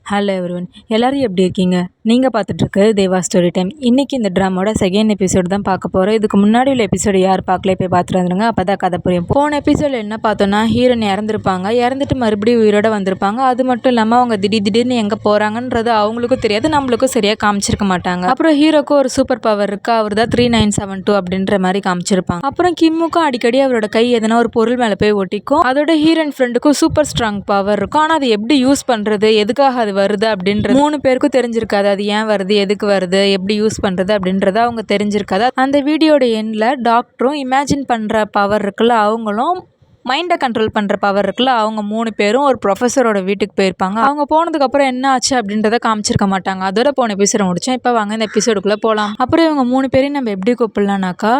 Hello everyone, எல்லாரும் எப்படி இருக்கீங்க? நீங்கள் பார்த்துட்ருக்கு தேவா ஸ்டோரி டைம். இன்றைக்கி இந்த ட்ராமாவோட செகண்ட் எபிசோடு தான் பார்க்க போகிறோம். இதுக்கு முன்னாடி உள்ள எபிசோடு யார் பார்க்கல போய் பார்த்துட்டு வந்துருங்க, அப்போ தான் கதை புரியும். போன எபிசோடில் என்ன பார்த்தோன்னா, ஹீரோயின் இறந்துருப்பாங்க, இறந்துட்டு மறுபடியும் உயிரோட வந்திருப்பாங்க. அது மட்டும் இல்லாமல் அவங்க திடீர்னு எங்கே போகிறாங்கன்றது அவங்களுக்கும் தெரியாது, நம்மளுக்கும் சரியாக காமிச்சிருக்க மாட்டாங்க. அப்புறம் ஹீரோக்கும் ஒரு சூப்பர் பவர் இருக்குது, அவர் தான் 3972 அப்படின்ற மாதிரி காமிச்சிருப்பாங்க. அப்புறம் கிம்முக்கும் அடிக்கடி அவரோட கை எதனா ஒரு பொருள் மேலே போய் ஒட்டிக்கும். அதோட ஹீரோயின் ஃப்ரெண்டுக்கும் சூப்பர் ஸ்ட்ராங் பவர் இருக்கும். ஆனால் அது எப்படி யூஸ் பண்ணுறது, எதுக்காக அது வருது அப்படின்றது 3 பேருக்கும் தெரிஞ்சிருக்காது. அது ஏன் வருது, எதுக்கு வருது, எப்படி யூஸ் பண்ணுறது அப்படின்றத அவங்க தெரிஞ்சிருக்காது. அந்த வீடியோட எண்டில் டாக்டரும் இமேஜின் பண்ணுற பவர் இருக்குல்ல, அவங்களும் மைண்டை கண்ட்ரோல் பண்ணுற பவர் இருக்குல்ல, அவங்க 3 பேரும் ஒரு ப்ரொஃபஸரோட வீட்டுக்கு போயிருப்பாங்க. அவங்க போனதுக்கப்புறம் என்ன ஆச்சு அப்படின்றத காமிச்சிருக்க மாட்டாங்க. அதோட போன எபிசோட முடிச்சோம். இப்போ வாங்க இந்த எபிசோடுக்குள்ளே போகலாம். அப்புறம் இவங்க 3 பேரையும் நம்ம எப்படி கூப்பிடலாம்னாக்கா,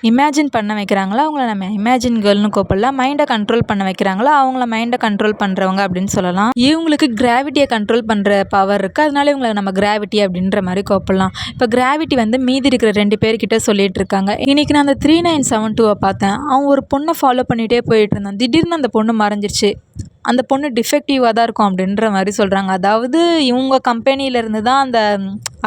இமேஜின் பண்ண வைக்கிறாங்களா அவங்கள நம்ம இமேஜின் கேர்ள்னு கூப்பிடலாம். மைண்டை கண்ட்ரோல் பண்ண வைக்கிறாங்களா அவங்கள மைண்டை கண்ட்ரோல் பண்ணுறவங்க அப்படின்னு சொல்லலாம். இவங்களுக்கு கிராவிட்டியை கண்ட்ரோல் பண்ணுற பவர் இருக்குது, அதனால இவங்களை நம்ம கிராவிட்டி அப்படின்ற மாதிரி கூப்பிடலாம். இப்போ கிராவிட்டி வந்து மீதி இருக்கிற 2 பேர்கிட்ட சொல்லிட்டு இருக்காங்க. இன்றைக்கி நான் அந்த 3972 பார்த்தேன். அவன் ஒரு பொண்ணை ஃபாலோ பண்ணிகிட்டே போயிட்டு இருந்தான். திடீர்னு அந்த பொண்ணு மறைஞ்சிருச்சு. அந்த பொண்ணு டிஃபெக்டிவாக தான் இருக்கும் அப்படின்ற மாதிரி சொல்கிறாங்க. அதாவது இவங்க கம்பெனியிலேருந்து தான் அந்த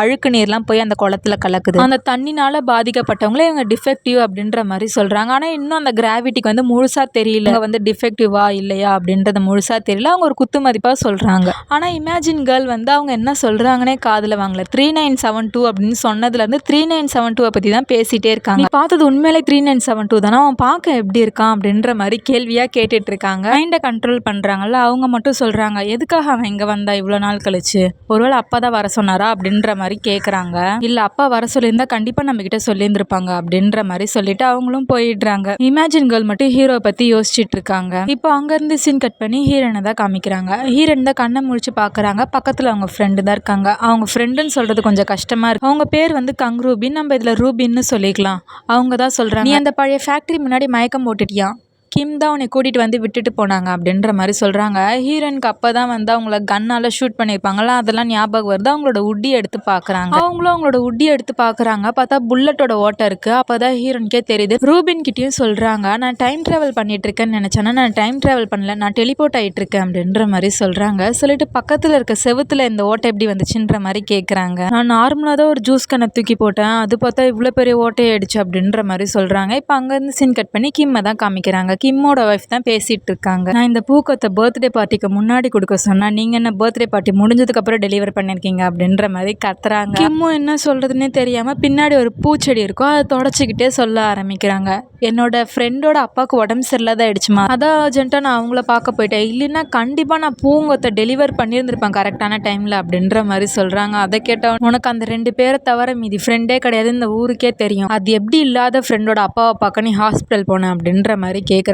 அழுக்கு நீர்லாம் போய் அந்த குளத்துல கலக்குது. அந்த தண்ணினால் பாதிக்கப்பட்டவங்களே இவங்க டிஃபெக்டிவ் அப்படின்ற மாதிரி சொல்கிறாங்க. ஆனால் இன்னும் அந்த கிராவிட்டிக்கு வந்து முழுசாக தெரியல, இவங்க வந்து டிஃபெக்டிவா இல்லையா அப்படின்றது முழுசாக தெரியல. அவங்க ஒரு குத்து மதிப்பாக சொல்கிறாங்க. ஆனால் இமேஜின் கேர்ள் வந்து அவங்க என்ன சொல்கிறாங்கன்னே காதில் வாங்கல. 3972 அப்படின்னு சொன்னதுலேருந்து 3972 பற்றி தான் பேசிகிட்டே இருக்காங்க. நீ பார்த்தது உண்மையிலே 3972 தானே, அவன் பார்க்க எப்படி இருக்கான் அப்படின்ற மாதிரி கேள்வியாக கேட்டுட்டு இருக்காங்க. மைண்டை கண்ட்ரோல் பண்ணுறாங்கல்ல, அவங்க மட்டும் சொல்கிறாங்க, எதுக்காக அவன் இங்கே வந்தா இவ்வளோ நாள் கழிச்சு, ஒருவேளை அப்பா தான் வர சொன்னாரா அப்படின்ற மாதிரி கேட்குறாங்க. இல்லை அப்பா வர சொல்லியிருந்தா கண்டிப்பாக நம்ம கிட்ட சொல்லியிருந்திருப்பாங்க அப்படின்ற மாதிரி சொல்லிட்டு அவங்களும் போயிடுறாங்க. இமேஜின் கேர்ள் மட்டும் ஹீரோ பற்றி யோசிச்சுட்டு இருக்காங்க. இப்போ அங்கேருந்து சீன் கட் பண்ணி ஹீரோனை தான் காமிக்கிறாங்க. ஹீரோன் தான் கண்ணை முழிச்சு பார்க்குறாங்க. பக்கத்தில் அவங்க ஃப்ரெண்டு தான் இருக்காங்க. அவங்க ஃப்ரெண்டுன்னு சொல்கிறது கொஞ்சம் கஷ்டமாக இருக்குது. அவங்க பேர் வந்து கங்ரூபின், நம்ம இதில் ரூபின்னு சொல்லிக்கலாம். அவங்க தான் சொல்கிறாங்க, நீ அந்த பழைய ஃபேக்ட்ரி முன்னாடி மயக்கம் போட்டுட்டியா, கிம் தான் உன்னை கூட்டிகிட்டு வந்து விட்டுட்டு போனாங்க அப்படின்ற மாதிரி சொல்கிறாங்க. ஹீரோயினுக்கு அப்போ தான் வந்து அவங்கள கன்னால் ஷூட் பண்ணியிருப்பாங்களா, அதெல்லாம் ஞாபகம் வருது. அவங்களோட உட்டி எடுத்து பார்க்குறாங்க. அவங்களும் அவங்களோட உட்டி எடுத்து பார்க்குறாங்க. பார்த்தா புல்லட்டோட ஓட்டை இருக்குது. அப்போ தான் ஹீரோயினுக்கே தெரியுது. ரூபின் கிட்டேயும் சொல்கிறாங்க, நான் டைம் ட்ராவல் பண்ணிட்டு இருக்கேன்னு நினச்சேன்னா நான் டைம் ட்ராவல் பண்ணல, நான் டெலிபோர்ட் ஆகிட்டு இருக்கேன் அப்படின்ற மாதிரி சொல்கிறாங்க. சொல்லிட்டு பக்கத்தில் இருக்க செவுத்தில் இந்த ஓட்டை எப்படி வந்துச்சுன்ற மாதிரி கேட்குறாங்க. நான் நார்மலாக தான் ஒரு ஜூஸ் கண்ணை தூக்கி போட்டேன், அது பார்த்தா இவ்வளோ பெரிய ஓட்டையை ஆயிடுச்சு அப்படின்ற மாதிரி சொல்கிறாங்க. இப்போ அங்கேருந்து சீன் கட் பண்ணி கிம்மை தான் காமிக்கிறாங்க. கிம்மோட வைஃப் தான் பேசிட்டு இருக்காங்க. நான் இந்த பூக்கத்தை பர்த்டே பார்ட்டிக்கு முன்னாடி கொடுக்க சொன்னா, நீங்க என்ன பர்த்டே பார்ட்டி முடிஞ்சதுக்கு அப்புறம் டெலிவர் பண்ணிருக்கீங்க அப்படின்ற மாதிரி கத்துறாங்க. கிம்மும் என்ன சொல்றதுன்னே தெரியாம பின்னாடி ஒரு பூச்செடி இருக்கும், அதை தொடச்சிக்கிட்டே சொல்ல ஆரம்பிக்கிறாங்க. என்னோட ஃப்ரெண்டோட அப்பாவுக்கு உடம்பு சரியில்லாத ஆயிடுச்சுமா, அதான் அர்ஜென்ட்டா நான் அவங்கள பார்க்க போயிட்டேன், இல்லைன்னா கண்டிப்பா நான் பூங்கொத்தை டெலிவர் பண்ணியிருந்திருப்பேன் கரெக்டான டைம்ல அப்படின்ற மாதிரி சொல்றாங்க. அதை கேட்ட உனக்கு அந்த 2 பேரை தவிர மீதி ஃப்ரெண்டே கிடையாது இந்த ஊருக்கே தெரியும், அது எப்படி இல்லாத ஃப்ரெண்டோட அப்பாவை பார்க்க நீ ஹாஸ்பிட்டல் போன அப்படின்ற மாதிரி கேட்குறாங்க.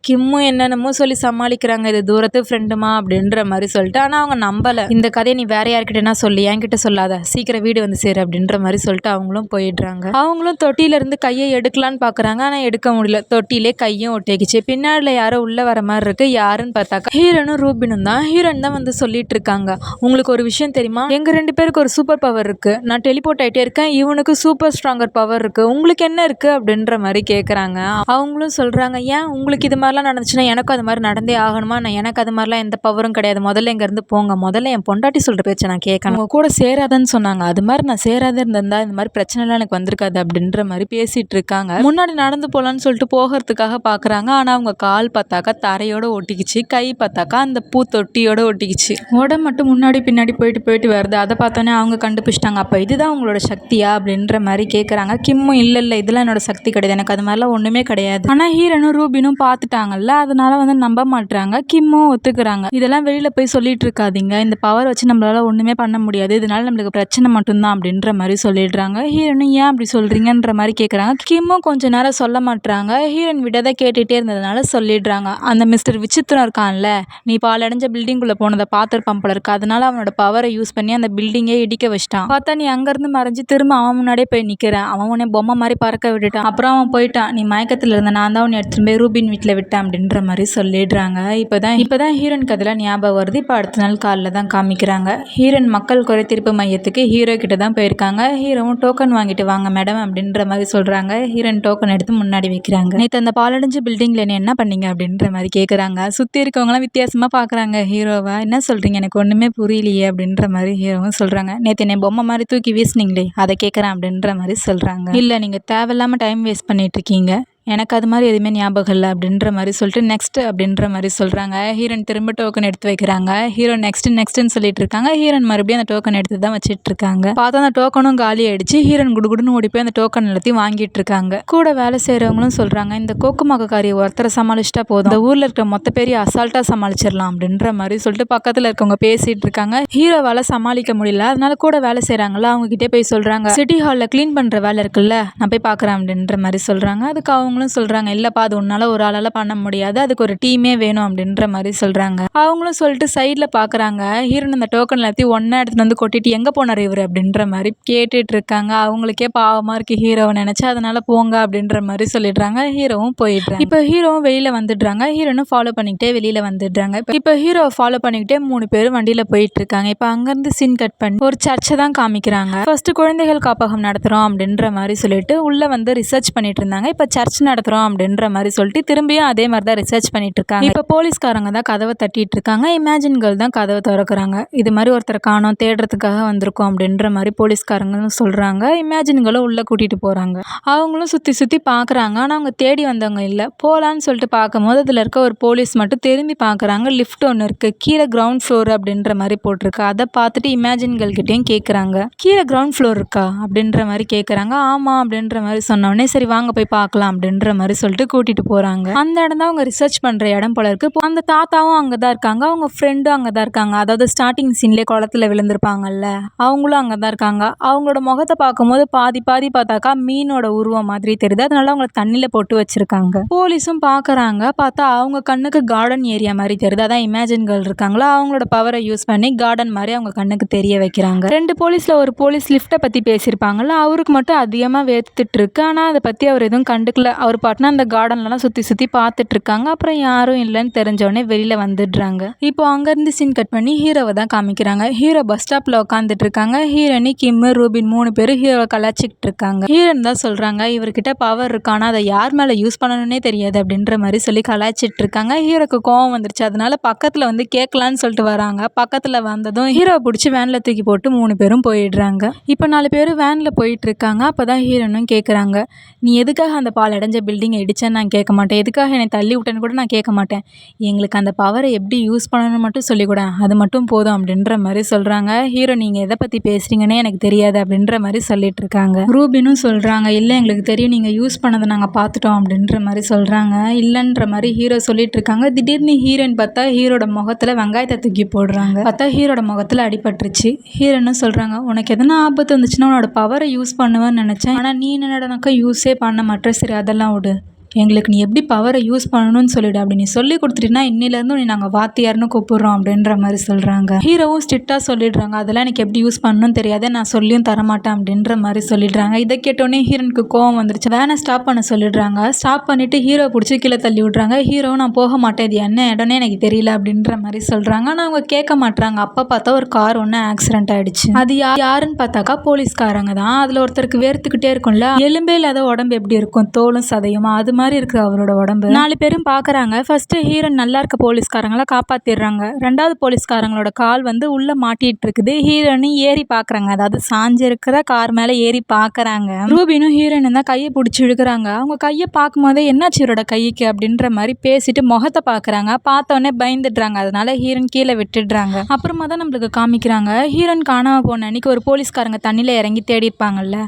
கிம்மும் என்னென்னமோ சொல்லி சமாளிக்கிறாங்க, இது தூரத்து ஃப்ரெண்டுமா அப்படின்ற மாதிரி சொல்லிட்டு. ஆனால் அவங்க நம்பலை. இந்த கதையை நீ வேற யார்கிட்டனா சொல்லி என்கிட்ட சொல்லாத, சீக்கிரம் வீடு வந்து சேரு அப்படின்ற மாதிரி சொல்லிட்டு அவங்களும் போயிடுறாங்க. அவங்களும் தொட்டியிலேருந்து கையை எடுக்கலான்னு பார்க்குறாங்க, ஆனால் எடுக்க முடியல. தொட்டிலே கையும் ஒட்டிக்கிச்சு. பின்னாடியில் யாரோ உள்ள வர மாதிரி இருக்கு. யாருன்னு பார்த்தாக்கா ஹீரோனும் ரூபினும் தான். ஹீரோன் தான் வந்து சொல்லிட்டு இருக்காங்க, உங்களுக்கு ஒரு விஷயம் தெரியுமா, எங்கள் 2 பேருக்கு ஒரு சூப்பர் பவர் இருக்கு, நான் டெலிபோர்ட் ஆகிட்டே இருக்கேன், இவனுக்கு சூப்பர் ஸ்ட்ராங்கர் பவர் இருக்கு, உங்களுக்கு என்ன இருக்கு அப்படின்ற மாதிரி கேட்குறாங்க. அவங்களும் சொல்கிறாங்க, ஏன் உங்களுக்கு இது மாதிரிலாம் நடந்துச்சுன்னா எனக்கும் அது மாதிரி நடந்தே ஆகணுமா, நான் எனக்கு அது மாதிரிலாம் எந்த பவரும் கிடையாது, முதல்ல இங்கேருந்து போங்க, முதல்ல என் பொண்டாட்டி சொல்கிற பேச்சை நான் கேட்கணும், உங்க கூட சேராதன்னு சொன்னாங்க, அது மாதிரி நான் சேராத இருந்திருந்தா இந்த மாதிரி பிரச்சனைலாம் எனக்கு வந்திருக்காது அப்படின்ற மாதிரி பேசிகிட்டு இருக்காங்க. முன்னாடி நடந்து போகலான்னு சொல்லிட்டு போகிறதுக்காக பார்க்குறாங்க. ஆனால் அவங்க கால் பார்த்தாக்கா தரையோட ஒட்டிக்கிச்சு, கை பார்த்தாக்கா அந்த பூ தொட்டியோட ஒட்டிக்கிச்சு, உடம்பு மட்டும் முன்னாடி பின்னாடி போயிட்டு வருது. அதை பார்த்தோன்னே அவங்க கண்டுபிடிச்சிட்டாங்க, அப்போ இதுதான் உங்களோட சக்தியா அப்படின்ற மாதிரி கேட்குறாங்க. கிம்மும் இல்லை இதெல்லாம் என்னோட சக்தி கிடையாது, எனக்கு அது மாதிரிலாம் ஒன்றுமே கிடையாது. ஆனால் ஹீரோனும் ரூபினும் பார்த்துட்டாங்கல்ல, அதனால வந்து நம்ப மாட்டாங்க. கிம்மும் ஒத்துக்கிறாங்க, இதெல்லாம் வெளியில போய் சொல்லிட்டு இருக்காதீங்க, இந்த பவர் வச்சு நம்மளால ஒண்ணுமே பண்ண முடியாது, இதனால நம்மளுக்கு பிரச்சனை மட்டும்தான் அப்படின்ற மாதிரி சொல்லிடுறாங்க. ஹீரோனும் ஏன் அப்படி சொல்றீங்கன்ற மாதிரி கேட்குறாங்க. கிம்மும் கொஞ்ச நேரம் சொல்ல மாட்டாங்க. ஹீரோயின் விடதை கேட்டுட்டே இருந்ததுனால சொல்லிடுறாங்க, அந்த மிஸ்டர் விசித்திரம் இருக்கான்ல, நீ பாலடைஞ்ச பில்டிங்குள்ள போனதை பார்த்துருப்பான் போல இருக்கு, அதனால அவனோட பவரை யூஸ் பண்ணி அந்த பில்டிங்கே இடிக்க வச்சிட்டான். பார்த்தா நீ அங்கேருந்து மறைஞ்சு திரும்ப அவன் முன்னாடியே போய் நிற்கிறேன், அவன் உன்னை பொம்மை மாதிரி பறக்க விட்டுட்டான், அப்புறம் அவன் போயிட்டான், நீ மயக்கத்தில் இருந்த, நான் தான் உன்னை எடுத்துட்டு போய் ரூபின் ஹீரோயின் வீட்டில் விட்டேன் அப்படின்ற மாதிரி சொல்லிடுறாங்க. இப்போதான் ஹீரோயினுக்கு அதெல்லாம் ஞாபகம் வருது. இப்போ அடுத்த நாள் காலைல தான் காமிக்கிறாங்க. ஹீரோயின் மக்கள் குறை தீர்ப்பு மையத்துக்கு ஹீரோ கிட்ட தான் போயிருக்காங்க. ஹீரோவும் டோக்கன் வாங்கிட்டு வாங்க மேடம் அப்படின்ற மாதிரி சொல்கிறாங்க. ஹீரோயின் டோக்கன் எடுத்து முன்னாடி வைக்கிறாங்க. நேற்று அந்த பாலடைஞ்சு பில்டிங்கில் என்ன பண்ணீங்க அப்படின்ற மாதிரி கேட்குறாங்க. சுற்றி இருக்கவங்களாம் வித்தியாசமாக பார்க்குறாங்க ஹீரோவை. என்ன சொல்கிறீங்க, எனக்கு ஒன்றுமே புரியலையே அப்படின்ற மாதிரி ஹீரோவும் சொல்கிறாங்க. நேற்று என்னை பொம்மை மாதிரி தூக்கி வீசுனீங்களே அதை கேட்குறேன் அப்படின்ற மாதிரி சொல்கிறாங்க. இல்லை, நீங்கள் தேவையில்லாமல் டைம் வேஸ்ட் பண்ணிட்டு இருக்கீங்க, எனக்கு அது மாதிரி எதுவுமே ஞாபகம் இல்லை அப்படின்ற மாதிரி சொல்லிட்டு நெக்ஸ்ட் அப்படின்ற மாதிரி சொல்கிறாங்க. ஹீரோயின் திரும்ப டோக்கன் எடுத்து வைக்கிறாங்க. ஹீரோ நெக்ஸ்ட்னு சொல்லிட்டு இருக்காங்க. ஹீரோயின் மறுபடியும் அந்த டோக்கன் எடுத்து தான் வச்சுட்டு இருக்காங்க. பார்த்தா அந்த டோக்கனும் காலி ஆயிடுச்சு. ஹீரோயின் குடுகுடுன்னு ஓடி போய் அந்த டோக்கன் எல்லாத்தையும் வாங்கிட்டு இருக்காங்க. கூட வேலை செய்கிறவங்களும் சொல்கிறாங்க, இந்த கோக்குமாக்காரி ஒருத்தரை சமாளிச்சிட்டா போதும், இந்த ஊரில் இருக்கிற மொத்த பேரிய அசால்ட்டாக சமாளிச்சிடலாம் அப்படின்ற மாதிரி சொல்லிட்டு பக்கத்தில் இருக்கவங்க பேசிட்டு இருக்காங்க. ஹீரோவால் சமாளிக்க முடியல. அதனால கூட வேலை செய்கிறாங்களா அவங்க கிட்டே போய் சொல்கிறாங்க, சிட்டி ஹாலில் க்ளீன் பண்ணுற வேலை இருக்குல்ல, நான் போய் பார்க்குறேன் அப்படின்ற மாதிரி சொல்கிறாங்க. அதுக்கு அவங்களும் சொல்கிறாங்க, இல்லைப்பா அது உன்னால் ஒரு ஆளால் பண்ண முடியாது, அதுக்கு ஒரு டீமே வேணும் அப்படின்ற மாதிரி சொல்கிறாங்க. அவங்களும் சொல்லிட்டு சைடில் பார்க்குறாங்க. ஹீரோயின் அந்த டோக்கன் எல்லாத்தையும் ஒன்றா எடுத்துகிட்டு வந்து கொட்டிட்டு எங்கே போனார் இவர் அப்படின்ற மாதிரி கேட்டுட்டு இருக்காங்க. அவங்களுக்கே பாவமாக இருக்குது ஹீரோவை நினச்சி. அதனால் போங்க அப்படின்ற மாதிரி சொல்லிடுறாங்க. ஹீரோவும் போயிடுறாங்க. இப்போ ஹீரோவும் வெளியில் வந்துடுறாங்க. ஹீரோனும் ஃபாலோ பண்ணிக்கிட்டே வெளியில் வந்துடுறாங்க. இப்போ ஹீரோவை ஃபாலோ பண்ணிக்கிட்டே 3 பேர் வண்டியில் போயிட்டு இருக்காங்க. இப்போ அங்கேருந்து சீன் கட் பண்ணி ஒரு சர்ச்சை தான் காமிக்கிறாங்க. ஃபர்ஸ்ட் குழந்தைகள் காப்பகம் நடத்துகிறோம் அப்படின்ற மாதிரி சொல்லிட்டு உள்ளே வந்து ரிசர்ச் பண்ணிட்டு இருந்தாங்க. இப்போ சர்ச் நடத்துகிறோம் அப்படின்ற மாதிரி சொல்லிட்டு திரும்பியும் அதே மாதிரி தான் ரிசர்ச் பண்ணிட்டு இருக்காங்க. இப்போ போலீஸ்காரங்க தான் கதவை தட்டிட்டு இருக்காங்க. இமேஜின் கேர்ள் தான் கதவை திறக்கிறாங்க. இது மாதிரி ஒருத்தரை காணோம், தேடுறதுக்காக வந்திருக்கோம் அப்படின்ற மாதிரி போலீஸ்காரங்க சொல்கிறாங்க. இமேஜின் கேர்ளை உள்ளே கூட்டிகிட்டு போகிறாங்க. அவங்களும் சுற்றி சுற்றி பார்க்குறாங்க. ஆனால் அவங்க தேடி வந்தவங்க இல்லை. போகலான்னு சொல்லிட்டு பார்க்கும்போது அதில் இருக்க ஒரு போலீஸ் மட்டும் திரும்பி பார்க்குறாங்க. லிஃப்ட் ஒன்று இருக்குது, கீழே கிரவுண்ட் ஃப்ளோர் அப்படின்ற மாதிரி போட்டிருக்கு. அதை பார்த்துட்டு இமேஜின் கேர்ள் கிட்டேயும் கேட்குறாங்க, கீழே கிரவுண்ட் ஃப்ளோர் இருக்கா அப்படின்ற மாதிரி கேட்குறாங்க. ஆமாம் அப்படின்ற மாதிரி சொன்னோடனே சரி வாங்க போய் பார்க்கலாம் அப்படின்ற மாதிரி சொல்லிட்டு கூட்டிட்டு போறாங்க. அந்த இடம் தான் அவங்க ரிசர்ச் பண்ற இடம் போல இருக்கு. அந்த தாத்தாவும் அங்கதான் இருக்காங்க, அவங்க ஃப்ரெண்டும் அங்கதான் இருக்காங்க. அதாவது ஸ்டார்டிங் சீன்லேயே குளத்துல விழுந்திருப்பாங்கல்ல, அவங்களும் அங்கதான் இருக்காங்க. அவங்களோட முகத்தை பார்க்கும்போது பாதி பார்த்தாக்கா மீனோட உருவம் மாதிரி தெரியுது. அதனால அவங்களை தண்ணியில போட்டு வச்சிருக்காங்க. போலீஸும் பாக்குறாங்க. பார்த்தா அவங்க கண்ணுக்கு கார்டன் ஏரியா மாதிரி தெரியுது. அதான் இமேஜின் கேர்ள் இருக்காங்களா, அவங்களோட பவரை யூஸ் பண்ணி கார்டன் மாதிரி அவங்க கண்ணுக்கு தெரிய வைக்கிறாங்க. 2 போலீஸ்ல ஒரு போலீஸ் லிஃப்ட்டை பத்தி பேசியிருப்பாங்கல்ல, அவருக்கு மட்டும் அதிகமா வேர்த்துட்டு இருக்கு. ஆனா அதை பத்தி அவர் எதுவும் கண்டுக்கல. அவர் பாட்டுனா அந்த கார்டன்லாம் சுற்றி பார்த்துட்டு இருக்காங்க. அப்புறம் யாரும் இல்லைன்னு தெரிஞ்சவொடனே வெளியில் வந்துடுறாங்க. இப்போ அங்கேருந்து சீன் கட் பண்ணி ஹீரோவை தான் காமிக்கிறாங்க. ஹீரோ பஸ் ஸ்டாப்பில் உட்காந்துட்டு இருக்காங்க. ஹீரோனி, கிம், ரூபின் 3 பேரும் ஹீரோவை கலாச்சிக்கிட்டு இருக்காங்க. ஹீரோன் தான் சொல்கிறாங்க, இவர்கிட்ட பவர் இருக்கானா அதை யார் மேலே யூஸ் பண்ணணுன்னே தெரியாது அப்படின்ற மாதிரி சொல்லி கலாச்சிட்டு இருக்காங்க. ஹீரோக்கு கோவம் வந்துருச்சு. அதனால பக்கத்தில் வந்து கேட்கலான்னு சொல்லிட்டு வராங்க. பக்கத்தில் வந்ததும் ஹீரோவை பிடிச்சி வேனில் தூக்கி போட்டு 3 பேரும் போயிடுறாங்க. இப்போ 4 பேர் வேனில் போயிட்டு இருக்காங்க. அப்போ தான் ஹீரோனும் கேட்குறாங்க, நீ எதுக்காக அந்த பால் அடைஞ்ச பில்டிங்கை இடிச்சேன்னு நான் கேட்க மாட்டேன், எதுக்காக என்னை தள்ளி விட்டேன்னு கூட நான் கேட்க மாட்டேன், எங்களுக்கு அந்த பவரை எப்படி யூஸ் பண்ணணும்னு மட்டும் சொல்லிக்கூட, அது மட்டும் போதும் அப்படின்ற மாதிரி சொல்கிறாங்க. ஹீரோ, நீங்கள் எதை பற்றி பேசுகிறீங்கன்னே எனக்கு தெரியாது அப்படின்ற மாதிரி சொல்லிட்டு இருக்காங்க. ரூபினும் சொல்கிறாங்க, இல்லை எங்களுக்கு தெரியும், நீங்கள் யூஸ் பண்ணதை நாங்கள் பார்த்துட்டோம் அப்படின்ற மாதிரி சொல்கிறாங்க. இல்லைன்ற மாதிரி ஹீரோ சொல்லிட்டு இருக்காங்க. திடீர்னு ஹீரோயின் பார்த்தா ஹீரோட முகத்தில் வெங்காயத்தை தூக்கி போடுறாங்க. பார்த்தா ஹீரோட முகத்தில் அடிபட்டுருச்சு. ஹீரோன்னு சொல்கிறாங்க, உனக்கு எதனா ஆபத்து வந்துச்சுன்னா உன்னோட பவரை யூஸ் பண்ணுவேன்னு நினச்சேன், ஆனால் நீ என்னடானாக்கா யூஸே பண்ண மாட்டேன், சரி அதெல்லாம் விடு, எங்களுக்கு நீ எப்படி பவரை யூஸ் பண்ணணும்னு சொல்லிடு, அப்படி நீ சொல்லி கொடுத்துட்டீங்கன்னா இன்னிலேருந்து நீ நாங்கள் வாத்தியார்னு கூப்பிடுறோம் அப்படின்ற மாதிரி சொல்கிறாங்க. ஹீரோவும் ஸ்ட்ரிக்டாக சொல்லிடுறாங்க, அதெல்லாம் எனக்கு எப்படி யூஸ் பண்ணணும்னு தெரியாது, நான் சொல்லியும் தரமாட்டேன் அப்படின்ற மாதிரி சொல்லிடுறாங்க. இதை கேட்டோடனே ஹீரோனுக்கு கோவம் வந்துருச்சு. வேணா ஸ்டாப் பண்ண சொல்லிடுறாங்க. ஸ்டாப் பண்ணிவிட்டு ஹீரோ பிடிச்சி கீழே தள்ளி விட்றாங்க. ஹீரோ, நான் போக மாட்டேன், இது என்ன இடம்னே எனக்கு தெரியல அப்படின்ற மாதிரி சொல்கிறாங்க. ஆனால் அவங்க கேட்க மாட்டாங்க. அப்போ பார்த்தா ஒரு கார் ஒன்று ஆக்சிடென்ட் ஆகிடுச்சு. அது யாருன்னு பார்த்தாக்கா போலீஸ்காரங்க தான். அதில் ஒருத்தருக்கு வேர்த்துக்கிட்டே இருக்கும்ல, எலும்பே இல்லாத உடம்பு எப்படி இருக்கும், தோலும் சதையுமா, அது மாதிரி இருக்கு அவரோட உடம்பு. 4 பேரும் பாக்குறாங்க. ஃபர்ஸ்ட் ஹீரோயின் நல்லா இருக்க போலீஸ்காரங்களை காப்பாத்திடுறாங்க. 2வது போலீஸ்காரங்களோட கால் வந்து உள்ள மாட்டிட்டு இருக்குது. ஹீரோயின் ஏறி பாக்குறாங்க, அதாவது சாஞ்சு இருக்கிற கார் மேல ஏறி பாக்குறாங்க. ரூபினும் ஹீரோயின் தான் கையை பிடிச்சி இழுக்கிறாங்க. அவங்க கையை பார்க்கும் போதே என்னாச்சு இவரோட கைக்கு அப்படின்ற மாதிரி பேசிட்டு முகத்தை பாக்குறாங்க. பார்த்தோன்னே பயந்துடுறாங்க. அதனால ஹீரோயின் கீழே விட்டுடுறாங்க. அப்புறமா தான் நம்மளுக்கு காமிக்கிறாங்க, ஹீரோயின் காணாம போன அன்னைக்கு ஒரு போலீஸ்காரங்க தண்ணியில இறங்கி தேடி இருப்பாங்கல்ல,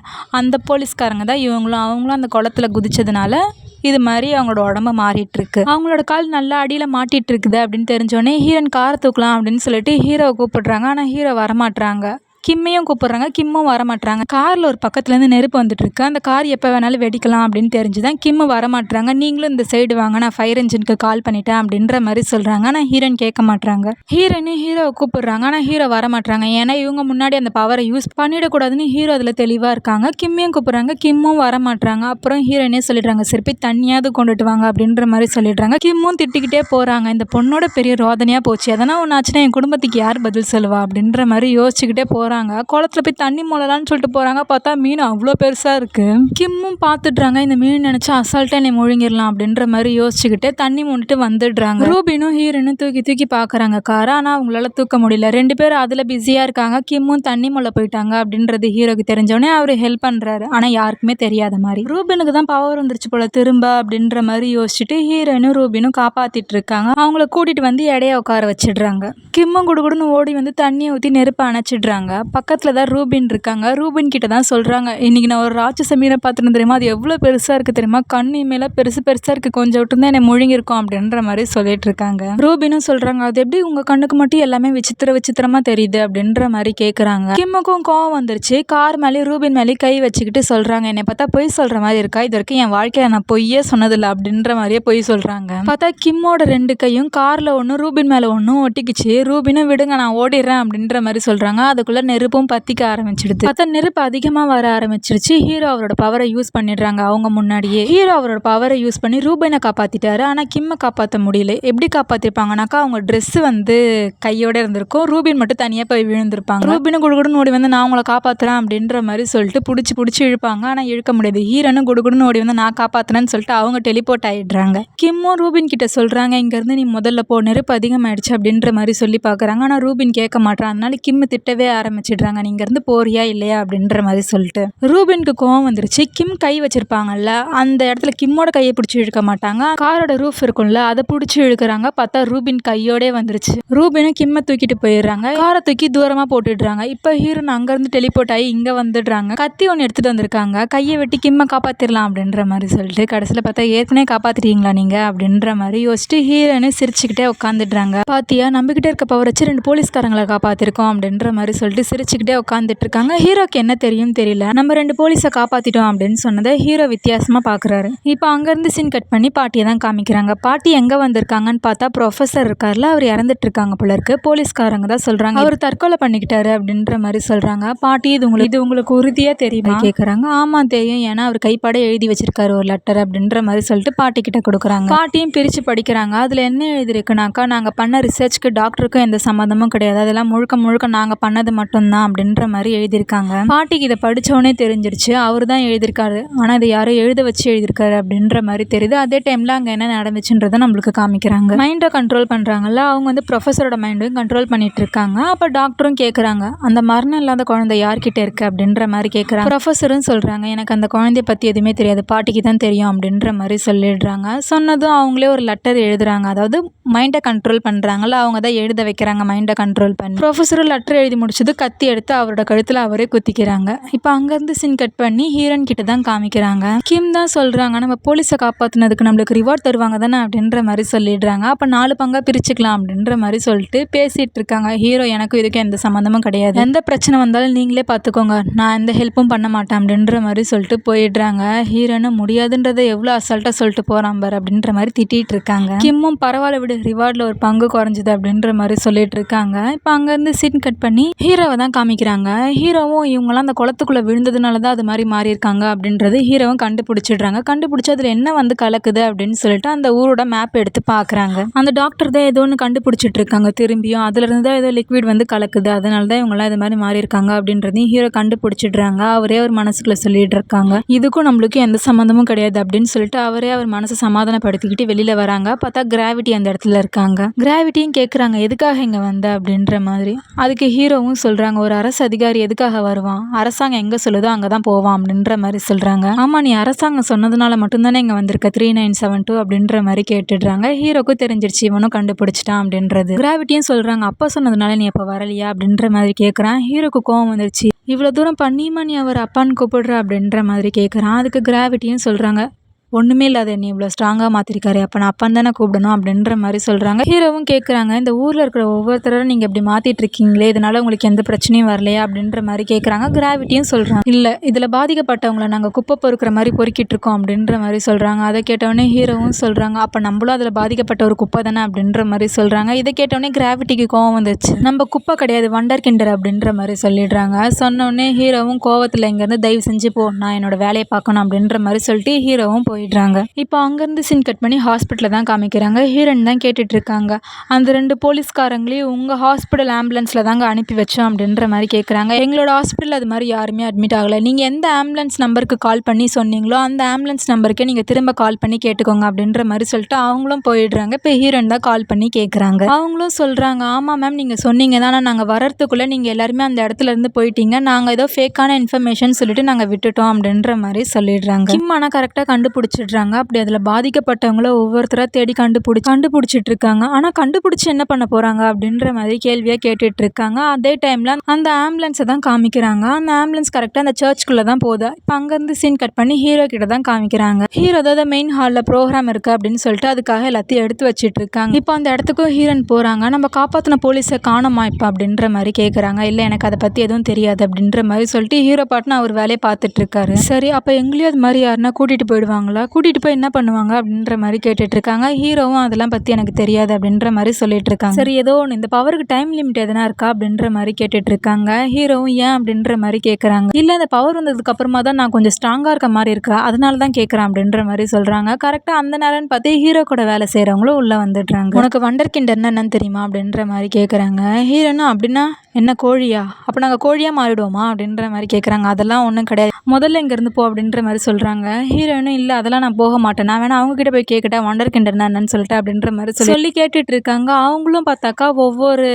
அந்த போலீஸ்காரங்க தான் இவங்களும். அவங்களும் அந்த குளத்துல குதிச்சதுனால இது மாதிரி அவங்களோட உடம்பு மாறிட்டு இருக்கு. அவங்களோட கால் நல்லா அடியில் மாட்டிட்டு இருக்குது அப்படின்னு தெரிஞ்சோடனே ஹீரோயின் காரை தூக்கலாம் அப்படின்னு சொல்லிட்டு ஹீரோவை கூப்பிடுறாங்க. ஆனால் ஹீரோ வரமாட்டுறாங்க. கிம்மையும் கூப்பிடுறாங்க. கிம்மும் வரமாட்றாங்க. காரில் ஒரு பக்கத்துலேருந்து நெருப்பு வந்துட்டு இருக்கு. அந்த கார் எப்போ வேணாலும் வெடிக்கலாம் அப்படின்னு தெரிஞ்சுதான் கிம்மு வரமாட்றாங்க. நீங்களும் இந்த சைடு வாங்க, நான் ஃபயர் இன்ஜினுக்கு கால் பண்ணிட்டேன் அப்படின்ற மாதிரி சொல்கிறாங்க. ஆனால் ஹீரோயின் கேட்க மாட்றாங்க. ஹீரோவை கூப்பிடுறாங்க. ஆனால் ஹீரோ வரமாட்றாங்க. ஏன்னா இவங்க முன்னாடி அந்த பவரை யூஸ் பண்ணிடக்கூடாதுன்னு ஹீரோ அதில் தெளிவாக இருக்காங்க. கிம்மையும் கூப்பிடுறாங்க. கிம்மும் வரமாட்றாங்க. அப்புறம் ஹீரோயினே சொல்லிடுறாங்க, சரி போய் தண்ணியாவது கொண்டுட்டு வாங்க அப்படின்ற மாதிரி சொல்லிடுறாங்க. கிம்மும் திட்டிக்கிட்டே போகிறாங்க. இந்த பொண்ணோட பெரிய ரோதனையாக போச்சு, எதனா ஒன்று ஆச்சுன்னா என் குடும்பத்துக்கு யார் பதில் சொல்லுவா அப்படின்ற மாதிரி யோசிச்சுக்கிட்டே போகிறாங்க. குளத்துல போய் தண்ணி மூலலான்னு சொல்லிட்டு போகிறாங்க. பார்த்தா மீன் அவ்வளோ பெருசாக இருக்குது. கிம்மும் பார்த்துடுறாங்க, இந்த மீன் நினச்சா அசால்ட்டாக என்னை முழுங்கிடலாம் அப்படின்ற மாதிரி யோசிச்சுக்கிட்டு தண்ணி மூண்டுட்டு வந்துடுறாங்க. ரூபினும் ஹீரோனும் தூக்கி தூக்கி பார்க்குறாங்க காரை. ஆனால் அவங்களால தூக்க முடியல. 2 பேரும் அதில் பிஸியாக இருக்காங்க. கிம்மும் தண்ணி மூல போயிட்டாங்க அப்படின்றது ஹீரோக்கு தெரிஞ்சவொடனே அவர் ஹெல்ப் பண்ணுறாரு. ஆனால் யாருக்குமே தெரியாத மாதிரி. ரூபினுக்கு தான் பவர் வந்துருச்சு போல திரும்ப அப்படின்ற மாதிரி யோசிச்சுட்டு ஹீரோனும் ரூபினும் காப்பாற்றிட்டு இருக்காங்க. அவங்கள கூட்டிகிட்டு வந்து இடையே உட்கார வச்சிடுறாங்க. கிம்மும் குடுகுடுன்னு ஓடி வந்து தண்ணியை ஊற்றி நெருப்பை அணைச்சிடுறாங்க. பக்கத்தில் தான் ரூபின் இருக்காங்க. ரூபின் கிட்ட தான் சொல்கிறாங்க, இன்றைக்கி நான் ஒரு ராட்சச மீனை பார்த்துன்னு தெரியுமா, அது எவ்வளோ பெருசாக இருக்குது தெரியுமா, கண் மேலே பெருசாக இருக்குது, கொஞ்சம் விட்டு தான் என்னை முழுங்கிருக்கோம் அப்படின்ற மாதிரி சொல்லிட்டு இருக்காங்க. ரூபினும் சொல்கிறாங்க, அது எப்படி உங்கள் கண்ணுக்கு மட்டும் எல்லாமே விசித்திரமாக தெரியுது அப்படின்ற மாதிரி கேட்குறாங்க. கிம்முக்கும் கோவம் வந்துருச்சு. கார் மேலே ரூபின் மேலே கை வச்சுக்கிட்டு சொல்கிறாங்க, என்னை பார்த்தா பொய் சொல்கிற மாதிரி இருக்கா, இது வரைக்கும் என் வாழ்க்கையில் நான் பொய்யே சொன்னதில்லை அப்படின்ற மாதிரியே பொய் சொல்கிறாங்க. பார்த்தா கிம்மோட 2 கையும் காரில் ஒன்றும் ரூபின் மேலே ஒன்றும் ஒட்டிக்கிச்சு. ரூபினும் விடுங்க நான் ஓடிடுறேன் அப்படின்ற மாதிரி சொல்கிறாங்க. அதுக்குள்ளே நெருப்பும் பற்றிக்க ஆரம்பிச்சிடுது. பார்த்தா நெருப்பு அதிகமாக வர ஆரம்பிச்சிருச்சு. ஹீரோ அவரோட பவரை யூஸ் பண்ணிடுறாங்க. அவங்க முன்னாடியே ஹீரோ அவரோட பவரை யூஸ் பண்ணி ரூபினை காப்பாற்றிட்டாரு. ஆனால் கிம்மை காப்பாற்ற முடியல. எப்படி காப்பாற்றிருப்பாங்கனாக்கா, அவங்க ட்ரெஸ்ஸு வந்து கையோட இருந்திருக்கும். ரூபின் மட்டும் தனியாக போய் விழுந்திருப்பாங்க. ரூபினும் குடுகுடுன்னு ஓடி வந்து நான் உங்களை காப்பாற்றுறேன் அப்படின்ற மாதிரி சொல்லிட்டு பிடிச்சி இழுப்பாங்க. ஆனால் இழுக்க முடியாது. ஹீரோனும் குடுகுடுன்னு ஓடி வந்து நான் காப்பாற்றினேன்னு சொல்லிட்டு அவங்க டெலிபோர்ட் ஆகிடுறாங்க. கிம்மும் ரூபின் கிட்ட சொல்கிறாங்க, இங்கேருந்து நீ முதல்ல போ, நெருப்பு அதிகமாகிடுச்சு அப்படின்ற மாதிரி சொல்லி பார்க்குறாங்க. ஆனால் ரூபின் கேட்க மாட்டான். அதனால கிம்மு திட்டவே ஆரம்பிச்சிடுறாங்க, நீ இங்கேருந்து போறியா இல்லையா அப்படின்ற மாதிரி சொல்லிட்டு. ரூபினுக்கு கோவம் வந்துருச்சு. கிம் கை வச்சிருப்பாங்கல்ல, அந்த இடத்துல கிம்மோட கையை பிடிச்சி இழுக்க மாட்டாங்க. காரோட ரூஃப் இருக்கும்ல, அதை பிடிச்சி இழுக்கிறாங்க. பார்த்தா ரூபின் கையோடே வந்துருச்சு. ரூபினும் கிம்மை தூக்கிட்டு போயிடுறாங்க. காரை தூக்கி தூரமாக போட்டுடுறாங்க. இப்போ ஹீரோன் அங்கேருந்து டெலிபோர்ட் ஆகி இங்கே வந்துடுறாங்க. கத்தி ஒன்று எடுத்துகிட்டு வந்திருக்காங்க. கையை வெட்டி கிம்மை காப்பாற்றிடலாம் அப்படின்ற மாதிரி சொல்லிட்டு கடைசியில் பார்த்தா ஏற்கனவே காப்பாற்றிட்டீங்களா நீங்கள் அப்படின்ற மாதிரி யோசிச்சுட்டு ஹீரோனு சிரிச்சுக்கிட்டே உட்காந்துடுறாங்க. பாத்தியா, நம்பிக்கிட்டே இருக்க பவர் வச்சு 2 போலீஸ்காரங்களை காப்பாற்றிருக்கோம் அப்படின்ற மாதிரி சொல்லிட்டு சிரிச்சுக்கிட்டே உட்காந்துட்டு இருக்காங்க. ஹீரோக்கு என்ன தெரியும் தெரியல. நம்ம 2 போலீஸை காப்பாற்றிட்டோம் அப்படின்னு சொன்னதை ஹீரோ வித்தியாசமாக பார்க்குறாரு. இப்போ அங்கேருந்து சீன் கட் பண்ணி பாட்டியை தான் காமிக்கிறாங்க. பாட்டி எங்கே வந்திருக்காங்கன்னு பார்த்தா ப்ரொஃபஸர் இருக்கார்ல, அவர் இறந்துட்டு இருக்காங்க போல இருக்கு. போலீஸ்காரங்க தான் சொல்கிறாங்க, அவர் தற்கொலை பண்ணிக்கிட்டாரு அப்படின்ற மாதிரி சொல்கிறாங்க. பாட்டி இது உங்களுக்கு உறுதியாக தெரியுமா கேட்குறாங்க. ஆமாம் தெரியும், ஏன்னா அவர் கைப்பட எழுதி வச்சிருக்காரு ஒரு லெட்டர் அப்படின்ற மாதிரி சொல்லிட்டு பாட்டி கிட்ட கொடுக்குறாங்க. பாட்டியும் பிரித்து படிக்கிறாங்க. அதில் என்ன எழுதிருக்குனாக்கா, நாங்கள் பண்ண ரிசர்ச்சுக்கு டாக்டருக்கும் எந்த சம்மந்தமும் கிடையாது, அதெல்லாம் முழுக்க நாங்கள் பண்ணது மட்டும்தான் அப்படின்ற மாதிரி எழுதியிருக்காங்க. பாட்டிக்கு இதை படித்தோடனே தெரிஞ்சிருச்சு, அவர் தான் எழுதியிருக்காரு. ஆனால் இதை யாரோ எழுத வச்சு எழுதியிருக்காரு அப்படின்ற மாதிரி தெரியுது. அதே டைமில் அங்கே என்ன நடந்துச்சுன்றதை நம்மளுக்கு காமிக்கிறாங்க. மைண்டை கண்ட்ரோல் பண்ணுறாங்கல்ல, அவங்க வந்து ப்ரொஃபஸரோட மைண்டையும் கண்ட்ரோல் பண்ணிட்டு இருக்காங்க. அப்போ டாக்டரும் கேட்குறாங்க, அந்த மரணம் இல்லாத குழந்தை யார்கிட்ட இருக்குது அப்படின்ற மாதிரி கேட்குறாங்க. ப்ரொஃபஸரும் சொல்கிறாங்க, எனக்கு அந்த குழந்தைய பற்றி எதுவுமே தெரியாது, பாட்டிக்கு தான் தெரியும் அப்படின்ற மாதிரி சொல்லிடுறாங்க. சொன்னதும் அவங்களே ஒரு லெட்டர் எழுதுறாங்க. அதாவது மைண்டை கண்ட்ரோல் பண்ணுறாங்கல்ல, அவங்க தான் எழுத வைக்கிறாங்க மைண்டை கண்ட்ரோல் பண்ணி. ப்ரொஃபஸரும் லெட்டர் எழுதி முடிச்சது கத்தி எடுத்து அவரோட கழுத்தில் அவரே குத்திக்கிறாங்க. இப்போ அங்கேருந்து சீன் கட் பண்ணி ஹீரோன் கிட்ட தான் காமிக்கிறாங்க. கிம் தான் சொல்கிறாங்க, நம்ம போலீஸை காப்பாற்றினதுக்கு நம்மளுக்கு ரிவார்ட் தருவாங்க தானே அப்படின்ற மாதிரி சொல்லிடுறாங்க. அப்போ 4 பங்காக பிரிச்சுக்கலாம் அப்படின்ற மாதிரி சொல்லிட்டு பேசிகிட்டு இருக்காங்க. ஹீரோ, எனக்கும் இதுக்கும் எந்த சம்மந்தமும் கிடையாது, எந்த பிரச்சனை வந்தாலும் நீங்களே பார்த்துக்கோங்க, நான் எந்த ஹெல்ப்பும் பண்ண மாட்டேன் அப்படின்ற மாதிரி சொல்லிட்டு போயிடுறாங்க. ஹீரோனை முடியாதுன்றதை எவ்வளோ அசால்ட்டாக சொல்லிட்டு போகிறான் பார் அப்படின்ற மாதிரி திட்டிகிட்டு இருக்காங்க. கிம்மும் பரவாயில்ல விடு, ரிவார்டில் ஒரு பங்கு குறைஞ்சிது அப்படின்ற மாதிரி சொல்லிட்டு இருக்காங்க. இப்போ அங்கேருந்து சீன் கட் பண்ணி ஹீரோவை தான் காமிக்கிறாங்க. ஹீரோவும் இவங்களாம் அந்த குளத்துக்குள்ளே விழுந்ததுனால தான் அது மாதிரி மாறி இருக்காங்க அப்படின்றது ஹீரோவும் கண்டுபிடிச்சிடுறாங்க. கண்டுபிடிச்சி அதில் என்ன வந்து கலக்குது அப்படின்னு சொல்லிட்டு அந்த ஊரோட மேப் எடுத்து பார்க்குறாங்க. அந்த டாக்டர் தான் ஏதோ ஒன்று கண்டுபிடிச்சிட்டு இருக்காங்க. திரும்பியும் அதுலேருந்து தான் ஏதோ லிக்விட் வந்து கலக்குது, அதனால தான் இவங்களாம் இது மாதிரி மாறி இருக்காங்க அப்படின்றதையும் ஹீரோ கண்டுபிடிச்சிடுறாங்க. அவரே ஒரு மனசுக்குள்ளே சொல்லிட்டு இருக்காங்க, இதுக்கும் நம்மளுக்கு எந்த சம்மந்தமும் கிடையாது அப்படின்னு சொல்லிட்டு அவரே அவர் மனசை சமாதானப்படுத்திக்கிட்டு வெளியில் வராங்க. பார்த்தா கிராவிட்டி அந்த இடத்துல இருக்காங்க. கிராவிட்டியும் கேட்குறாங்க, எதுக்காக இங்கே வந்த அப்படின்ற மாதிரி. அதுக்கு ஹீரோவும் சொல்கிறாங்க, ஒரு அரசு அதிகாரி எதுக்காக வருவான், அரசாங்கம் எங்கே சொல்லுதோ அங்கே தான் போவான் அப்படின்ற மாதிரி சொல்கிறாங்க. ஆமாம், நீ அரசாங்கம் சொன்னதுனால மட்டும்தானே இங்கே வந்திருக்க 3972 அப்படின்ற மாதிரி கேட்டுடுறாங்க. ஹீரோக்கும் தெரிஞ்சிருச்சு இவனும் கண்டுபிடிச்சிட்டான் அப்படின்றது. கிராவிட்டியும் சொல்கிறாங்க, அப்பா சொன்னதுனால நீ அப்போ வரலையா அப்படின்ற மாதிரி கேட்குறான். ஹீரோக்கு கோவம் வந்துருச்சு, இவ்வளோ தூரம் பண்ணியுமா நீ அவர் அப்பான்னு கூப்பிடுற அப்படின்ற மாதிரி கேட்குறான். அதுக்கு கிராவிட்டியும் சொல்கிறாங்க, ஒன்றுமே இல்லாத என்னை இவ்வளோ ஸ்ட்ராங்காக மாற்றிருக்காரு, அப்போ நான் அப்பன் தானே கூப்பிடணும் அப்படின்ற மாதிரி சொல்கிறாங்க. ஹீரோவும் கேட்குறாங்க, இந்த ஊரில் இருக்கிற ஒவ்வொருத்தரும் நீங்கள் இப்படி மாற்றிட்டு இருக்கீங்களே, இதனால் உங்களுக்கு எந்த பிரச்சனையும் வரலையா அப்படின்ற மாதிரி கேட்குறாங்க. கிராவிட்டியும் சொல்கிறாங்க, இல்லை இதில் பாதிக்கப்பட்டவங்கள நாங்கள் குப்பை பொறுக்கிற மாதிரி பொறுக்கிட்டு இருக்கோம் அப்படின்ற மாதிரி சொல்கிறாங்க. அதை கேட்டவுடனே ஹீரோவும் சொல்கிறாங்க, அப்போ நம்மளும் அதில் பாதிக்கப்பட்ட ஒரு குப்பை தானே அப்படின்ற மாதிரி சொல்கிறாங்க. இதை கேட்டவுடனே கிராவிட்டிக்கு கோவம் வந்துச்சு, நம்ம குப்பை கிடையாது வண்டர் கிண்டர் அப்படின்ற மாதிரி சொல்லிடுறாங்க. சொன்னோடனே ஹீரோவும் கோவத்தில் இங்கேருந்து தயவு செஞ்சு போ, நான் என்னோட வேலையை பார்க்கணும் அப்படின்ற மாதிரி சொல்லிட்டு ஹீரோவும் போயிடுறாங்க. இப்போ அங்கேருந்து சீன் கட் பண்ணி ஹாஸ்பிட்டலில் தான் காமிக்கிறாங்க. ஹீரோயின் தான் கேட்டுட்டு இருக்காங்க, அந்த 2 போலீஸ்காரங்களையும் உங்கள் ஹாஸ்பிட்டல் ஆம்புலன்ஸில் தாங்க அனுப்பி வச்சோம் அப்படின்ற மாதிரி கேட்குறாங்க. எங்களோட ஹாஸ்பிட்டலில் அது மாதிரி யாருமே அட்மிட் ஆகலை, நீங்கள் எந்த ஆம்புலன்ஸ் நம்பருக்கு கால் பண்ணி சொன்னீங்களோ அந்த ஆம்புலன்ஸ் நம்பருக்கே நீங்கள் திரும்ப கால் பண்ணி கேட்டுக்கோங்க அப்படின்ற மாதிரி சொல்லிட்டு அவங்களும் போயிடுறாங்க. இப்போ ஹீரோயின் தான் கால் பண்ணி கேட்குறாங்க. அவங்களும் சொல்கிறாங்க, ஆமாம் மேம் நீங்கள் சொன்னீங்க தான், நாங்கள் வரத்துக்குள்ளே நீங்கள் எல்லாருமே அந்த இடத்துல இருந்து போயிட்டீங்க, நாங்கள் ஏதோ ஃபேக்கான இன்ஃபர்மேஷன் சொல்லிட்டு நாங்கள் விட்டுட்டோம் அப்படின்ற மாதிரி சொல்லிடுறாங்க. கிம் ஆனால் கரெக்டாக கண்டுபிடிச்சிடுறாங்க. அப்படி அதில் பாதிக்கப்பட்டவங்கள ஒவ்வொருத்தராக தேடி கண்டுபிடிச்சிட்டு இருக்காங்க. ஆனால் கண்டுபிடிச்சி என்ன பண்ண போகிறாங்க அப்படின்ற மாதிரி கேள்வியாக கேட்டுட்டு இருக்காங்க. அதே டைமில் அந்த ஆம்புலன்ஸை தான் காமிக்கிறாங்க. அந்த ஆம்புலன்ஸ் கரெக்டாக அந்த சர்ச்சுக்குள்ளே தான் போகுது. இப்போ அங்கேருந்து சீன் கட் பண்ணி ஹீரோ கிட்ட தான் காமிக்கிறாங்க. ஹீரோ தான் மெயின் ஹாலில் ப்ரோக்ராம் இருக்குது அப்படின்னு சொல்லிட்டு அதுக்காக எல்லாத்தையும் எடுத்து வச்சுட்டு இருக்காங்க. இப்போ அந்த இடத்துக்கும் ஹீரோன் போகிறாங்க. நம்ம காப்பாற்றின போலீஸை காணோமா இப்போ அப்படின்ற மாதிரி கேட்குறாங்க. இல்லை எனக்கு அதை பற்றி எதுவும் தெரியாது அப்படின்ற மாதிரி சொல்லிட்டு ஹீரோ பாட்டுன்னு அவர் வேலையை பார்த்துட்டு இருக்காரு. சரி அப்போ எங்களையும் அது மாதிரி யாருன்னா கூட்டிகிட்டு போயிடுவாங்களா, கூட்டிகிட்டு போய் என்ன பண்ணுவாங்க அப்படின்ற மாதிரி கேட்டுட்டு இருக்காங்க. ஹீரோவும் அதெல்லாம் பற்றி எனக்கு தெரியாது அப்படின்ற மாதிரி சொல்லிட்டு இருக்காங்க. சரி ஏதோ ஒன்று, இந்த பவருக்கு டைம் லிமிட் எதனா இருக்கா அப்படின்ற மாதிரி கேட்டுட்டு இருக்காங்க. ஹீரோவும் ஏன் அப்படின்ற மாதிரி கேட்குறாங்க. இல்லை அந்த பவர் வந்ததுக்கு அப்புறமா தான் நான் கொஞ்சம் ஸ்ட்ராங்காக இருக்க மாதிரி இருக்கா, அதனால தான் கேட்குறேன் அப்படின்ற மாதிரி சொல்கிறாங்க. கரெக்டாக அந்த நேரம்னு பார்த்து ஹீரோ கூட வேலை செய்கிறவங்களும் உள்ளே வந்துடுறாங்க. உனக்கு வண்டர் கிண்டர்னா என்னன்னு தெரியுமா அப்படின்ற மாதிரி கேட்குறாங்க. ஹீரோனும் அப்படின்னா என்ன கோழியா, அப்போ நாங்கள் கோழியாக மாறிடுவோமா அப்படின்ற மாதிரி கேட்குறாங்க. அதெல்லாம் ஒன்றும் கிடையாது, முதல்ல இங்கேருந்து போ அப்படின்ற மாதிரி சொல்கிறாங்க. ஹீரோயினும் இல்லை அதெல்லாம் நான் போக மாட்டேன், நான் வேணா அவங்ககிட்ட போய் கேட்கட்டேன் வண்டர் கிண்டர்னா என்னன்னு சொல்லிட்டு அப்படின்ற மாதிரி சொல்லி கேட்டுட்டு இருக்காங்க. அவங்களும் பார்த்தாக்கா ஒவ்வொரு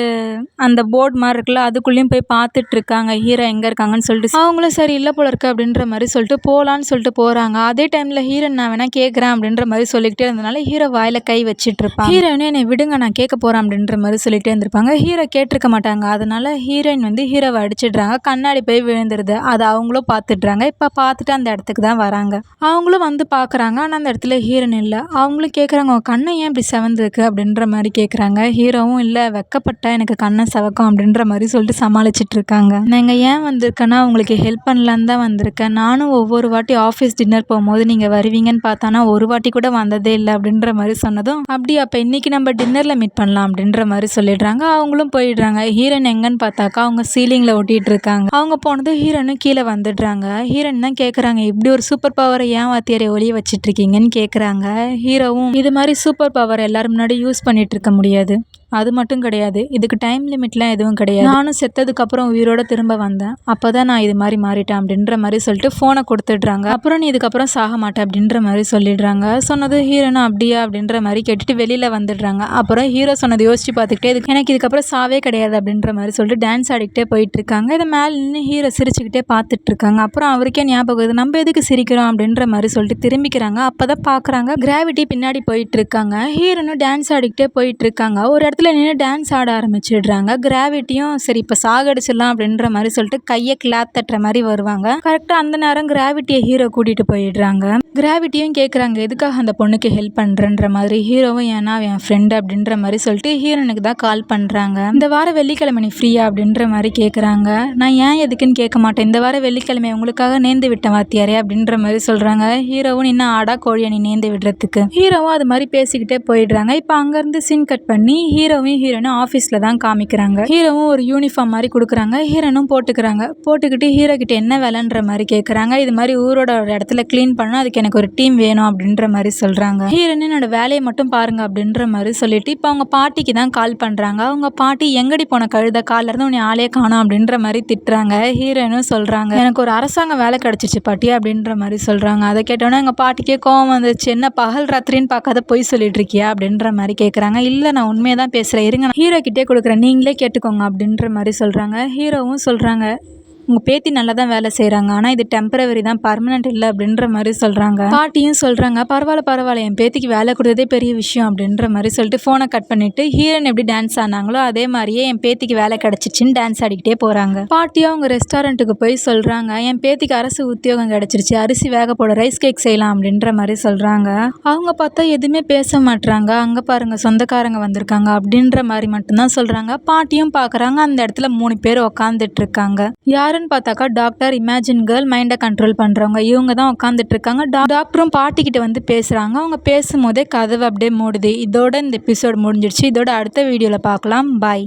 அந்த போர்டு மாதிரி இருக்குல்ல அதுக்குள்ளேயும் போய் பார்த்துட்டு இருக்காங்க ஹீரோ எங்கே இருக்காங்கன்னு சொல்லிட்டு. அவங்களும் சரி இல்லை போல இருக்கு அப்படின்ற மாதிரி சொல்லிட்டு போகலான்னு சொல்லிட்டு போகிறாங்க. அதே டைமில் ஹீரோயின் நான் வேணா கேட்குறேன் அப்படின்ற மாதிரி சொல்லிக்கிட்டே இருந்தனால ஹீரோ வாயில் கை வச்சுட்டு இருப்பாங்க. ஹீரோயினே என்னை விடுங்க நான் கேட்க போகிறேன் அப்படின்ற மாதிரி சொல்லிட்டே இருந்திருப்பாங்க. ஹீரோ கேட்டிருக்க மாட்டாங்க. அதனால ஹீரோயின் வந்து ஹீரோவை அடிச்சிடுறாங்க. கண்ணாடி போய் விழுந்துருது. அதை அவங்களும் பார்த்துடுறாங்க. இப்போ பார்த்துட்டு அந்த இடத்துக்கு தான் வராங்க. அவங்களும் வந்து பார்க்குறாங்க. ஆனால் அந்த இடத்துல ஹீரோயின் இல்லை. அவங்களும் கேட்குறாங்க, உங்கள் கண்ணை ஏன் இப்படி செவந்திருக்கு அப்படின்ற மாதிரி கேட்குறாங்க. ஹீரோவும் இல்லை வெக்கப்பட்டா எனக்கு கண்ணை செவக்கும் அப்படின்ற மாதிரி சொல்லிட்டு சமாளிச்சுட்டு இருக்காங்க. நீங்கள் ஏன் வந்திருக்கேன்னா உங்களுக்கு ஹெல்ப் பண்ணலான்னு தான் வந்திருக்கேன். நானும் ஒவ்வொரு வாட்டி ஆஃபீஸ் டின்னர் போகும்போது நீங்கள் வருவீங்கன்னு பார்த்தானா ஒரு வாட்டி கூட வந்ததே இல்லை அப்படின்ற மாதிரி சொன்னதும், அப்படி அப்போ இன்றைக்கி நம்ம டின்னரில் மீட் பண்ணலாம் அப்படின்ற மாதிரி சொல்லிடுறாங்க. அவங்களும் போயிடுறாங்க. ஹீரோயின் எங்கன்னு பார்த்தாக்கா அவங்க சீலிங்கில் ஒட்டிகிட்டு இருக்காங்க. அவங்க போனதும் ஹீரோனும் கீழே வந்துடுறாங்க. ஹீரோயின் தான் கேட்குறாங்க, இப்படி ஒரு சூப்பர் பவரை ஏன் வாத்தியாரை ஒளிய வச்சுட்டு இருக்கீங்கன்னு கேட்குறாங்க. ஹீரோவும் இது மாதிரி சூப்பர் பவர் எல்லாரும் முன்னாடி யூஸ் பண்ணிட்டு இருக்க முடியாது, அது மட்டும் கிடையாது, இதுக்கு டைம் லிமிட்லாம் எதுவும் கிடையாது, நானும் செத்ததுக்கப்புறம் உயிரோட திரும்ப வந்தேன், அப்போ தான் நான் இது மாதிரி மாறிட்டேன் அப்படின்ற மாதிரி சொல்லிட்டு ஃபோனை கொடுத்துட்றாங்க. அப்புறம் நீ இதுக்கப்புறம் சாக மாட்டேன் அப்படின்ற மாதிரி சொல்லிடுறாங்க. சொன்னது ஹீரோனா அப்படியா அப்படின்ற மாதிரி கேட்டுட்டு வெளியில் வந்துடுறாங்க. அப்புறம் ஹீரோ சொன்னது யோசிச்சு பார்த்துக்கிட்டே எனக்கு இதுக்கப்புறம் சாவே கிடையாது அப்படின்ற மாதிரி சொல்லிட்டு டான்ஸ் ஆடிக்கிட்டே போயிட்டு இருக்காங்க. இதை மேலே நின்று ஹீரோ சிரிச்சுக்கிட்டே பார்த்துட்டு இருக்காங்க. அப்புறம் அவருக்கே ஞாபகம் வருது, நம்ம எதுக்கு சிரிக்கிறோம் அப்படின்ற மாதிரி சொல்லிட்டு திரும்பிக்கிறாங்க. அப்போ தான் பார்க்குறாங்க கிராவிட்டி பின்னாடி போயிட்டு இருக்காங்க. ஹீரோனும் டான்ஸ் ஆடிக்கிட்டே போயிட்டு இருக்காங்க. ஒரு இடத்துல நின்று டான்ஸ் ஆட ஆரம்பிச்சிடுறாங்க. கிராவிட்டியும் சரி இப்போ சாகடிச்சிடலாம் அப்படின்ற மாதிரி சொல்லிட்டு கையை கிளாப் தட்டுற மாதிரி வருவாங்க. கரெக்டாக அந்த நேரம் கிராவிட்டியை ஹீரோ கூட்டிகிட்டு போயிடுறாங்க. கிராவிட்டியும் கேட்குறாங்க, எதுக்காக அந்த பொண்ணுக்கு ஹெல்ப் பண்ணுறன்ற மாதிரி. ஹீரோவும் ஏன்னா என் ஃப்ரெண்டு அப்படின்ற மாதிரி சொல்லிட்டு ஹீரோனுக்கு தான் கால் பண்ணுறாங்க. இந்த வாரம் வெள்ளிக்கிழமை நீ ஃப்ரீயா அப்படின்ற மாதிரி கேட்குறாங்க. நான் ஏன் எதுக்குன்னு கேட்க மாட்டேன், இந்த வாரம் வெள்ளிக்கிழமை உங்களுக்காக நேர்ந்து விட்டேன் வாத்தியாரே அப்படின்ற மாதிரி சொல்கிறாங்க. ஹீரோவும் இன்னும் ஆடா கோழியை நீ நேர்ந்து விடுறதுக்கு. ஹீரோவும் அது மாதிரி பேசிக்கிட்டே போயிடுறாங்க. இப்போ அங்கேருந்து சீன் கட் பண்ணி ஹீரோவும் ஹீரோனும் ஆஃபீஸில் தான் காமிக்கிறாங்க. ஹீரோவும் ஒரு யூனிஃபார்ம் மாதிரி கொடுக்குறாங்க. ஹீரோனும் போட்டுக்கிறாங்க. போட்டுக்கிட்டு ஹீரோ கிட்ட என்ன வேலைன்ற மாதிரி கேட்குறாங்க. இது மாதிரி ஊரோட ஒரு இடத்துல க்ளீன் பண்ணணும், அதுக்கு எனக்கு ஒரு டீம் வேணும் அப்படின்ற மாதிரி சொல்கிறாங்க. ஹீரோன் என்னோட வேலையை மட்டும் பாருங்க அப்படின்ற மாதிரி சொல்லிட்டு இப்போ அவங்க பாட்டிக்கு தான் கால் பண்ணுறாங்க. அவங்க பாட்டி எங்கடி போன கழுத, காலில் இருந்து உன்னை ஆளே காணோம் அப்படின்ற மாதிரி திட்டுறாங்க. ஹீரோனும் சொல்கிறாங்க, எனக்கு ஒரு அரசாங்க வேலை கிடச்சிச்சு பாட்டி அப்படின்ற மாதிரி சொல்கிறாங்க. அதை கேட்டோன்னே எங்கள் பாட்டிக்கே கோவம் வந்துச்சு, என்ன பகல் ராத்திரின்னு பார்க்காத பொய் சொல்லிட்டு இருக்கியா அப்படின்ற மாதிரி கேட்குறாங்க. இல்லை நான் உண்மையை தான் பேசுகிறேன், இருங்க நான் ஹீரோ கிட்டே கொடுக்குறேன், நீங்களே கேட்டுக்கோங்க அப்படின்ற மாதிரி சொல்கிறாங்க. ஹீரோவும் சொல்கிறாங்க, உங்கள் பேத்தி நல்லா தான் வேலை செய்கிறாங்க, ஆனால் இது டெம்பரவரி தான், பர்மனெண்ட் இல்லை அப்படின்ற மாதிரி சொல்கிறாங்க. பாட்டியும் சொல்கிறாங்க, பரவாயில்ல என் பேத்திக்கு வேலை கொடுத்ததே பெரிய விஷயம் அப்படின்ற மாதிரி சொல்லிட்டு ஃபோனை கட் பண்ணிவிட்டு ஹீரோயின் எப்படி டான்ஸ் ஆனாங்களோ அதே மாதிரியே என் பேத்திக்கு வேலை கிடச்சிச்சின்னு டான்ஸ் ஆடிக்கிட்டே போகிறாங்க. பாட்டியும் அவங்க ரெஸ்டாரண்ட்டுக்கு போய் சொல்கிறாங்க, என் பேத்திக்கு அரசு உத்தியோகம் கிடச்சிருச்சு, அரிசி வேக போட ரைஸ் கேக் செய்யலாம் அப்படின்ற மாதிரி சொல்கிறாங்க. அவங்க பார்த்தா எதுவுமே பேச மாட்றாங்க. அங்கே பாருங்கள் சொந்தக்காரங்க வந்திருக்காங்க அப்படின்ற மாதிரி மட்டும்தான் சொல்கிறாங்க. பாட்டியும் பார்க்குறாங்க, அந்த இடத்துல 3 பேர் உக்காந்துட்டு இருக்காங்க. யாருன்னு பார்த்தாக்கா டாக்டர், இமேஜின் கேர்ள், மைண்டை கண்ட்ரோல் பண்ணுறவங்க, இவங்க தான் உட்காந்துட்டு இருக்காங்க. டாக்டரும் பாட்டிக்கிட்ட வந்து பேசுகிறாங்க. அவங்க பேசும்போதே கதவு அப்படியே மூடுது. இதோட இந்த எபிசோட் முடிஞ்சிடுச்சு. இதோட அடுத்த வீடியோவில் பார்க்கலாம். பாய்.